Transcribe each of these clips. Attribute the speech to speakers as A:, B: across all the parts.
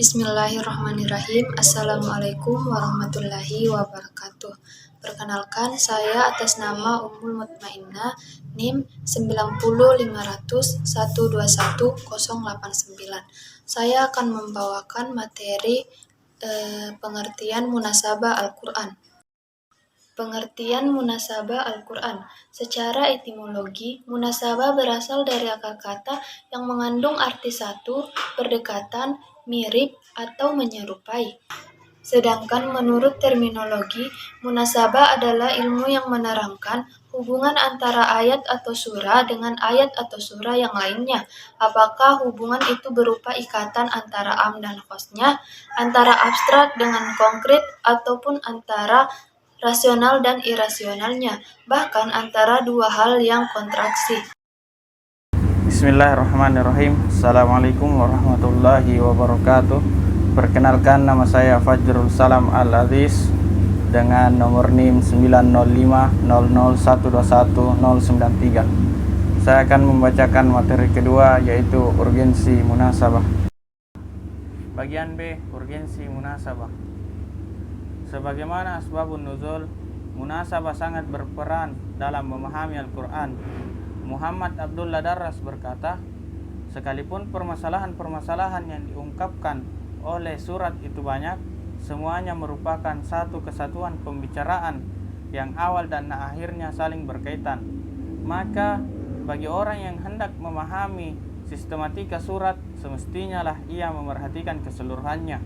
A: Bismillahirrahmanirrahim. Assalamualaikum warahmatullahi wabarakatuh. Perkenalkan, saya atas nama Ummul Mutmainnah NIM 90501211089. Saya akan membawakan materi pengertian munasabah Al-Quran. Pengertian munasabah Al-Quran. Secara etimologi, munasabah berasal dari akar kata yang mengandung arti satu, berdekatan, mirip, atau menyerupai. Sedangkan menurut terminologi, munasabah adalah ilmu yang menerangkan hubungan antara ayat atau surah dengan ayat atau surah yang lainnya. Apakah hubungan itu berupa ikatan antara am dan khosnya, antara abstrak dengan konkret, ataupun antara rasional dan irasionalnya, bahkan antara dua hal yang kontraksi.
B: Bismillahirrahmanirrahim. Assalamualaikum warahmatullahi wabarakatuh. Perkenalkan, nama saya Fajrul Salam Al-Aziz dengan nomor NIM 90500121093. Saya akan membacakan materi kedua, yaitu urgensi munasabah. Bagian B, urgensi munasabah. Sebagaimana asbabun nuzul, munasabah sangat berperan dalam memahami Al-Quran. Muhammad Abdullah Darras berkata, sekalipun permasalahan-permasalahan yang diungkapkan oleh surat itu banyak, semuanya merupakan satu kesatuan pembicaraan yang awal dan akhirnya saling berkaitan. Maka bagi orang yang hendak memahami sistematika surat, semestinya lah ia memerhatikan keseluruhannya,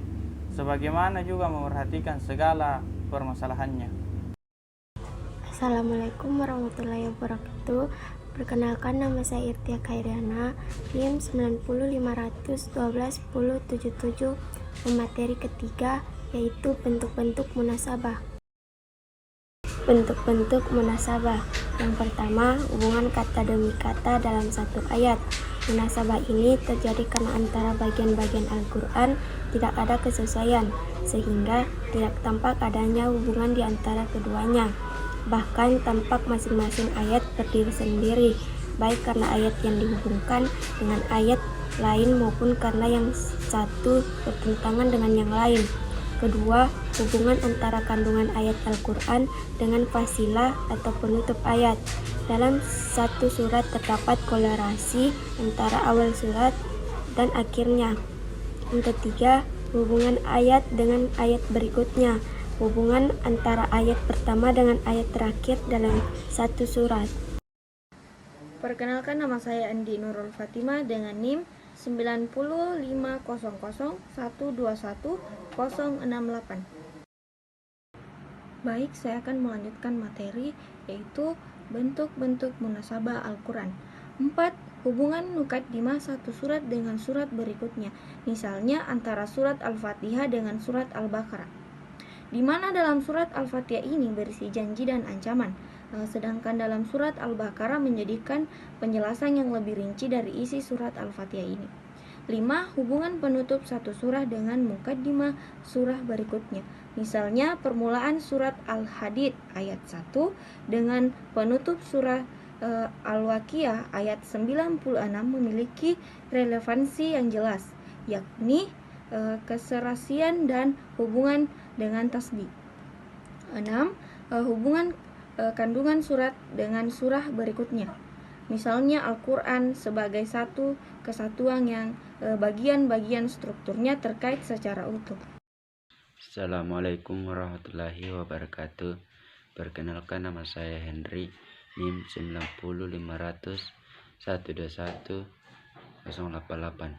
B: sebagaimana juga memerhatikan segala permasalahannya.
C: Assalamualaikum warahmatullahi wabarakatuh. Perkenalkan, nama saya Irtia Khairiana, NIM 90500121077. Materi ketiga yaitu bentuk-bentuk munasabah. Bentuk-bentuk munasabah. Yang pertama, hubungan kata demi kata dalam satu ayat. Munasabah ini terjadi karena antara bagian-bagian Al-Quran tidak ada kesesuaian, sehingga tidak tampak adanya hubungan di antara keduanya. Bahkan tampak masing-masing ayat berdiri sendiri, baik karena ayat yang dihubungkan dengan ayat lain maupun karena yang satu bertentangan dengan yang lain. Kedua, hubungan antara kandungan ayat Al-Quran dengan fasilah atau penutup ayat. Dalam satu surat terdapat kolerasi antara awal surat dan akhirnya. Yang ketiga, hubungan ayat dengan ayat berikutnya. Hubungan antara ayat pertama dengan ayat terakhir dalam satu surat.
D: Perkenalkan, nama saya Andi Nurul Fatimah dengan NIM 95001211068. Baik, saya akan melanjutkan materi yaitu bentuk-bentuk munasabah Al-Quran. 4. Hubungan muqaddimah satu surat dengan surat berikutnya, misalnya antara surat Al-Fatihah dengan surat Al-Baqarah, di mana dalam surat Al-Fatihah ini berisi janji dan ancaman, sedangkan dalam surat Al-Baqarah menjadikan penjelasan yang lebih rinci dari isi surat Al-Fatihah ini. 5. Hubungan penutup satu surah dengan muqaddimah surah berikutnya, misalnya permulaan surat Al-Hadid ayat 1 dengan penutup surah Al-Waqiah ayat 96 memiliki relevansi yang jelas, yakni keserasian dan hubungan dengan tasbih. 6. Hubungan kandungan surat dengan surah berikutnya, misalnya Al-Quran sebagai satu kesatuan yang bagian-bagian strukturnya terkait secara utuh.
E: Assalamualaikum warahmatullahi wabarakatuh. Perkenalkan, nama saya Henry, NIM 90501211088.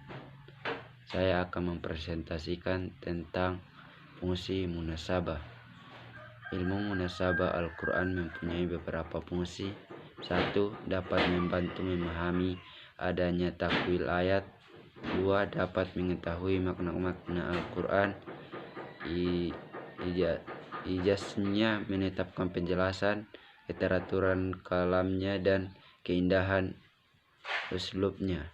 E: Saya akan mempresentasikan tentang fungsi munasabah. Ilmu munasabah Al-Quran mempunyai beberapa fungsi. 1. Dapat membantu memahami adanya takwil ayat. 2. Dapat mengetahui makna-makna Al-Quran. Ijaznya menetapkan penjelasan, keteraturan kalamnya, dan keindahan uslubnya.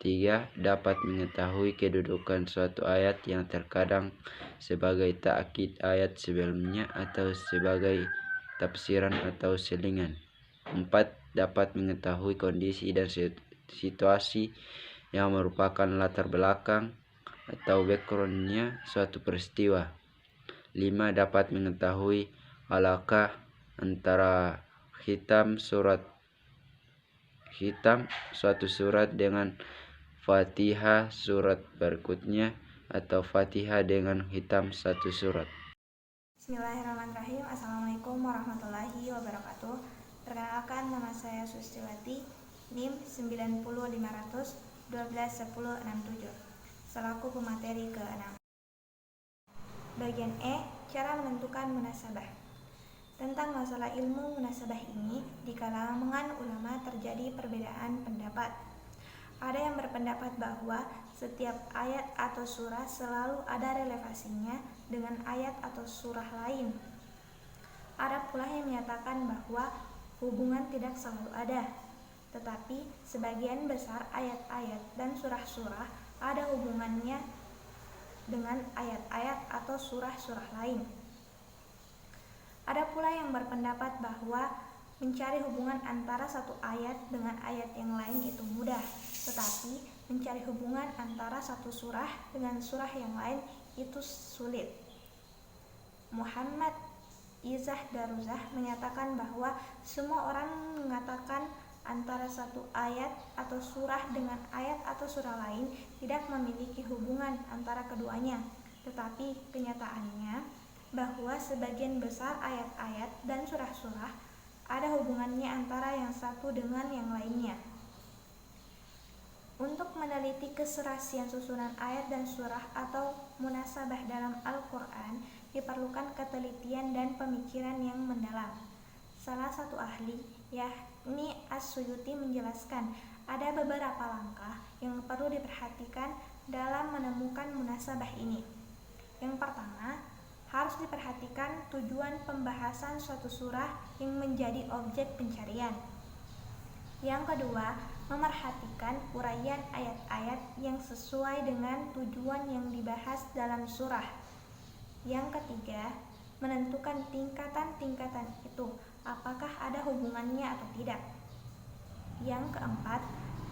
E: 3. Dapat mengetahui kedudukan suatu ayat yang terkadang sebagai ta'kid ayat sebelumnya atau sebagai tafsiran atau selingan. 4. Dapat mengetahui kondisi dan situasi yang merupakan latar belakang atau backgroundnya suatu peristiwa. 5. Dapat mengetahui alakah antara hitam suatu surat dengan Fatihah surat berikutnya atau Fatihah dengan hitam satu surat.
F: Bismillahirrahmanirrahim. Assalamualaikum warahmatullahi wabarakatuh. Perkenalkan, nama saya Sustiwati, NIM 90500-121067, selaku pemateri ke-6. Bagian E, cara menentukan munasabah. Tentang masalah ilmu munasabah ini, di kalangan ulama terjadi perbedaan pendapat. Ada yang berpendapat bahwa setiap ayat atau surah selalu ada relevansinya dengan ayat atau surah lain. Ada pula yang menyatakan bahwa hubungan tidak selalu ada, tetapi sebagian besar ayat-ayat dan surah-surah ada hubungannya dengan ayat-ayat atau surah-surah lain. Ada pula yang berpendapat bahwa mencari hubungan antara satu ayat dengan ayat yang lain itu mudah, tetapi mencari hubungan antara satu surah dengan surah yang lain itu sulit. Muhammad Izzah Daruzah menyatakan bahwa semua orang mengatakan antara satu ayat atau surah dengan ayat atau surah lain tidak memiliki hubungan antara keduanya, tetapi kenyataannya bahwa sebagian besar ayat-ayat dan surah-surah ada hubungannya antara yang satu dengan yang lainnya. Untuk meneliti keserasian susunan ayat dan surah atau munasabah dalam Al-Quran diperlukan ketelitian dan pemikiran yang mendalam. Salah satu ahli, yakni As-Suyuti, menjelaskan ada beberapa langkah yang perlu diperhatikan dalam menemukan munasabah ini. Yang pertama, harus diperhatikan tujuan pembahasan suatu surah yang menjadi objek pencarian. Yang kedua, memerhatikan uraian ayat-ayat yang sesuai dengan tujuan yang dibahas dalam surah. Yang ketiga, menentukan tingkatan-tingkatan itu, apakah ada hubungannya atau tidak. Yang keempat,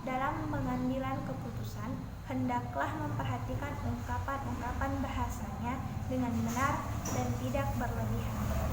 F: dalam pengambilan keputusan, hendaklah memperhatikan ungkapan-ungkapan bahasanya dengan benar dan tidak berlebihan.